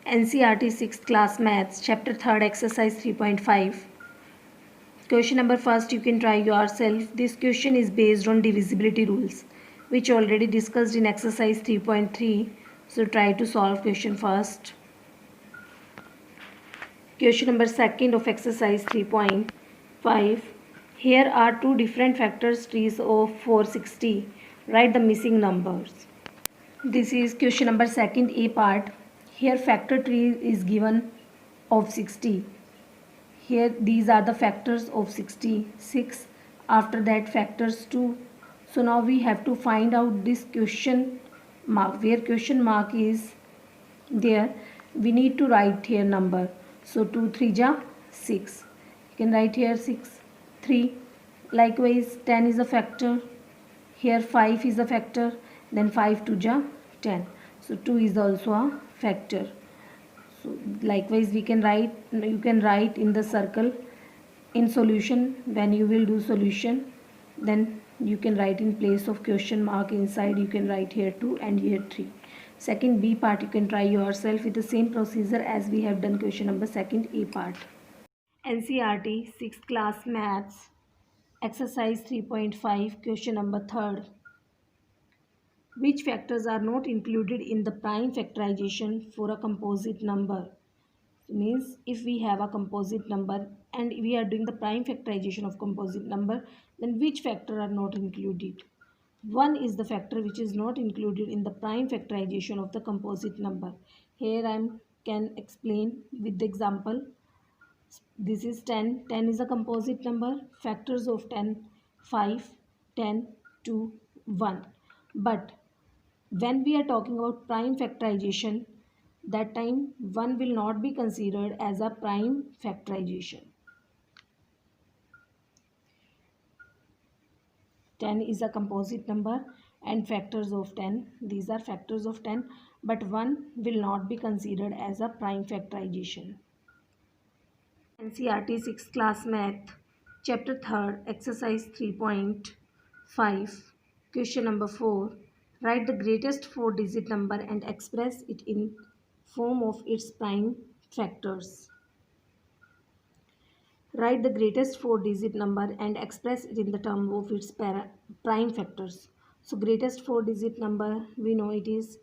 NCERT 6th class maths chapter 3rd exercise 3.5. Question number first you can try yourself. This question is based on divisibility rules which already discussed in exercise 3.3. So try to solve question first. Question number second of exercise 3.5. Here are two different factors trees of 460. Write the missing numbers. This is question number second A part. Here factor tree is given of 60. Here these are the factors of 66. After that factors 2. So now we have to find out this question mark. Where question mark is there, we need to write here number. So 2 3 ja 6. You can write here 6 3. Likewise 10 is a factor. Here 5 is a factor. Then 5 2 ja 10. So 2 is also a factor. So likewise we can write, you can write in the circle in solution. When you will do solution, then you can write in place of question mark inside, you can write here 2 and here 3. Second B part you can try yourself with the same procedure as we have done question number second A part. NCERT 6th class maths exercise 3.5 question number 3rd. Which factors are not included in the prime factorization for a composite number? Means if we have a composite number and we are doing the prime factorization of composite number, then which factor are not included? One is the factor which is not included in the prime factorization of the composite number. Here I can explain with the example. This is 10. 10 is a composite number. Factors of 10, 5, 10, 2, 1. But when we are talking about prime factorization, that time 1 will not be considered as a prime factorization. 10 is a composite number and factors of 10. These are factors of 10, but 1 will not be considered as a prime factorization. NCERT 6th class math chapter 3rd exercise 3.5 question number 4. Write the greatest 4-digit number and express it in form of its prime factors. Write the greatest 4-digit number and express it in the term of its prime factors. So greatest 4-digit number, we know it is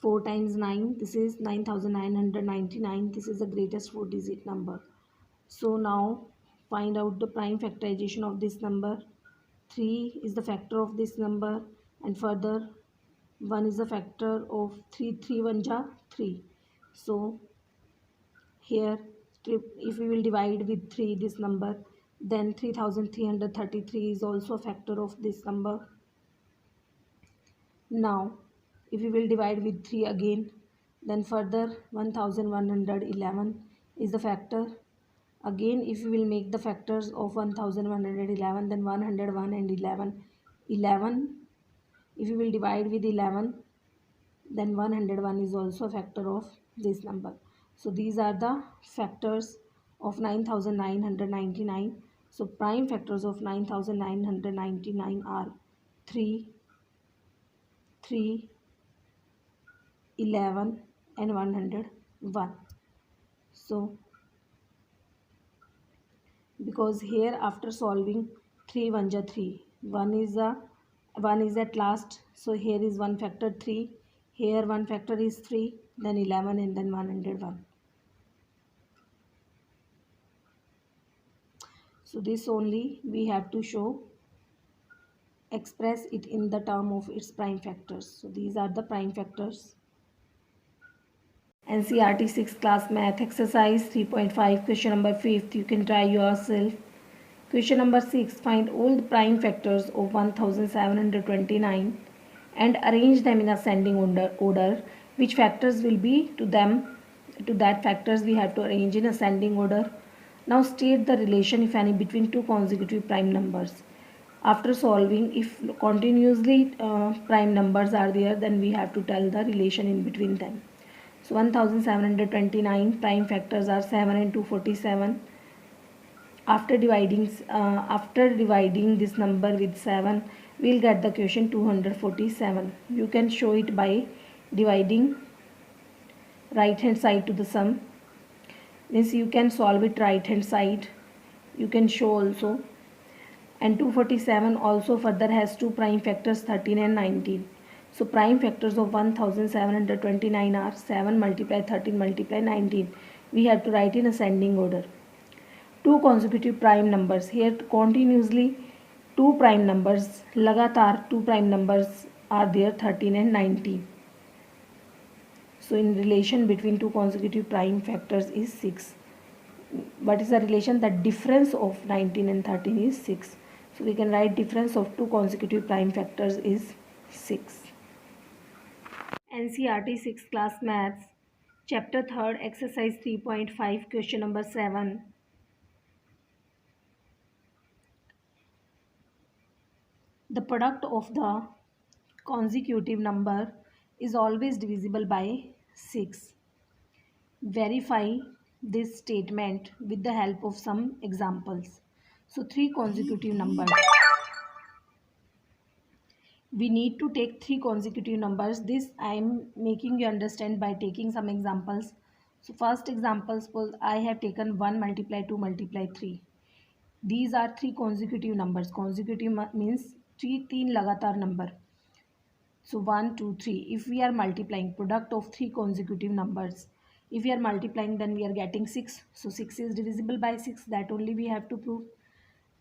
4 times 9. This is 9999. This is the greatest 4-digit number. So now find out the prime factorization of this number. 3 is the factor of this number, and further 1 is the factor of 3. 3 1 ja 3. So here if we will divide with 3 this number, then 3333 is also a factor of this number. Now if we will divide with 3 again, then further 1111 is the factor. Again if we will make the factors of 1111, then 101 and 11. If we will divide with 11, then 101 is also a factor of this number. So these are the factors of 9999. So prime factors of 9999 are 3, 3, 11 and 101. So because here after solving 3 1 ja 3, 1 is at last, so here is one factor 3, here one factor is 3, then 11 and then 101. So this only we have to show, express it in the term of its prime factors. So these are the prime factors. NCERT 6th class math exercise 3.5 question number 5th, you can try yourself. Question number 6. Find all the prime factors of 1729 and arrange them in ascending order. Which factors will be to them? To that factors we have to arrange in ascending order. Now state the relation, if any, between two consecutive prime numbers. After solving, if continuously prime numbers are there, then we have to tell the relation in between them. So 1729 prime factors are 7 and 247. After dividing this number with 7, we'll get the quotient 247. You can show it by dividing right hand side to the sum. Means you can solve it right hand side. You can show also. And 247 also further has two prime factors 13 and 19. So prime factors of 1729 are 7 multiply 13 multiply 19. We have to write in ascending order. Two consecutive prime numbers. Here continuously two prime numbers. Lagatar two prime numbers are there 13 and 19. So in relation between two consecutive prime factors is 6. What is the relation? The difference of 19 and 13 is 6. So we can write difference of two consecutive prime factors is 6. NCERT 6th class maths, chapter 3rd, exercise 3.5, question number 7. The product of the consecutive number is always divisible by 6. Verify this statement with the help of some examples. So three consecutive numbers. We need to take three consecutive numbers. This I am making you understand by taking some examples. So first example, suppose I have taken 1 multiply 2 multiply 3. These are three consecutive numbers. Consecutive means तीन लगातार number. So 1, 2, 3. If we are multiplying product of three consecutive numbers, if we are multiplying, then we are getting 6. So 6 is divisible by 6. That only we have to prove.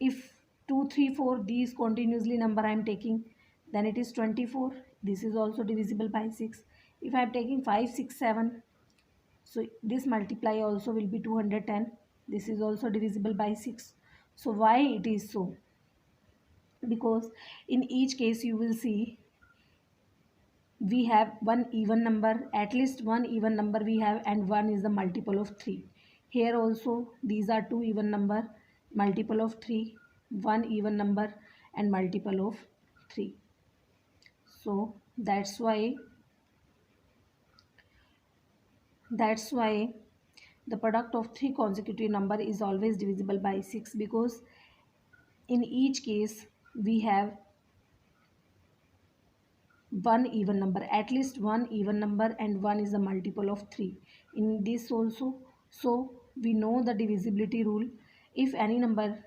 If 2, 3, 4 these continuously number I am taking, then it is 24. This is also divisible by 6. If I am taking 5, 6, 7, so this multiply also will be 210. This is also divisible by 6. So why it is so? Because in each case you will see we have one even number, at least one even number we have, and one is the multiple of 3. Here also these are two even number, multiple of 3, one even number and multiple of 3. So that's why the product of three consecutive number is always divisible by 6, because in each case we have one even number, at least one even number, and one is a multiple of 3 in this also. So we know the divisibility rule. If any number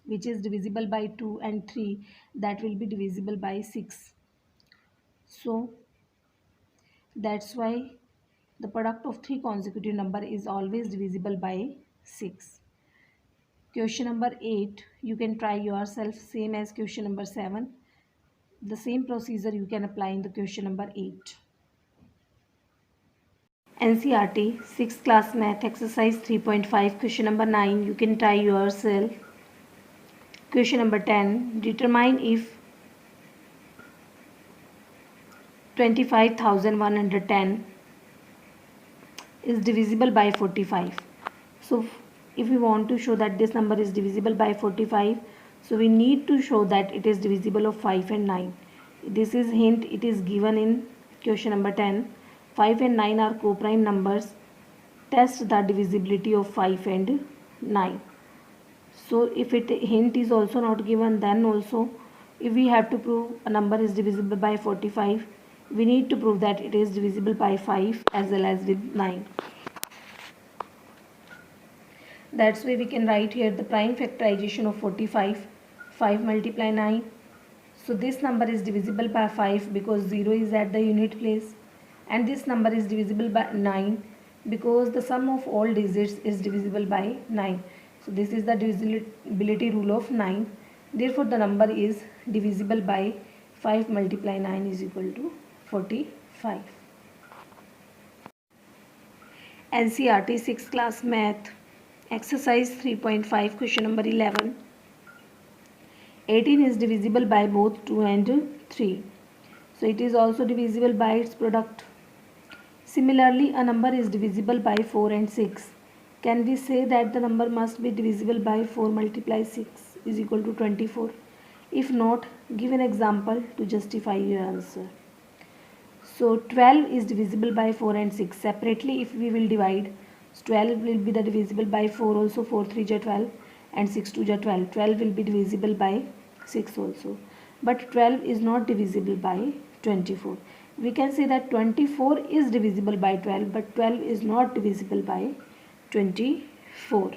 which is divisible by 2 and 3, that will be divisible by 6. So that's why the product of three consecutive number is always divisible by 6. Question number 8, you can try yourself, same as question number 7. The same procedure you can apply in the question number 8. NCERT 6th class math exercise 3.5, question number 9, you can try yourself. Question number 10, determine if 25,110 is divisible by 45. So if we want to show that this number is divisible by 45, so we need to show that it is divisible of 5 and 9. This is hint, it is given in question number 10. 5 and 9 are co-prime numbers. Test the divisibility of 5 and 9. So if it hint is also not given, then also if we have to prove a number is divisible by 45, we need to prove that it is divisible by 5 as well as with 9. That's why we can write here the prime factorization of 45. 5 multiply 9. So this number is divisible by 5 because 0 is at the unit place. And this number is divisible by 9 because the sum of all digits is divisible by 9. So this is the divisibility rule of 9. Therefore the number is divisible by 5 multiply 9 is equal to 45. NCERT 6th class math exercise 3.5, question number 11. 18 is divisible by both 2 and 3. So it is also divisible by its product. Similarly, a number is divisible by 4 and 6. Can we say that the number must be divisible by 4 multiply 6 is equal to 24? If not, give an example to justify your answer. So 12 is divisible by 4 and 6. Separately, if we will divide, 12 will be the divisible by 4 also. 4 3 are 12 and 6 2 are 12. 12 will be divisible by 6 also. But 12 is not divisible by 24. we can say that 24 is divisible by 12, but 12 is not divisible by 24.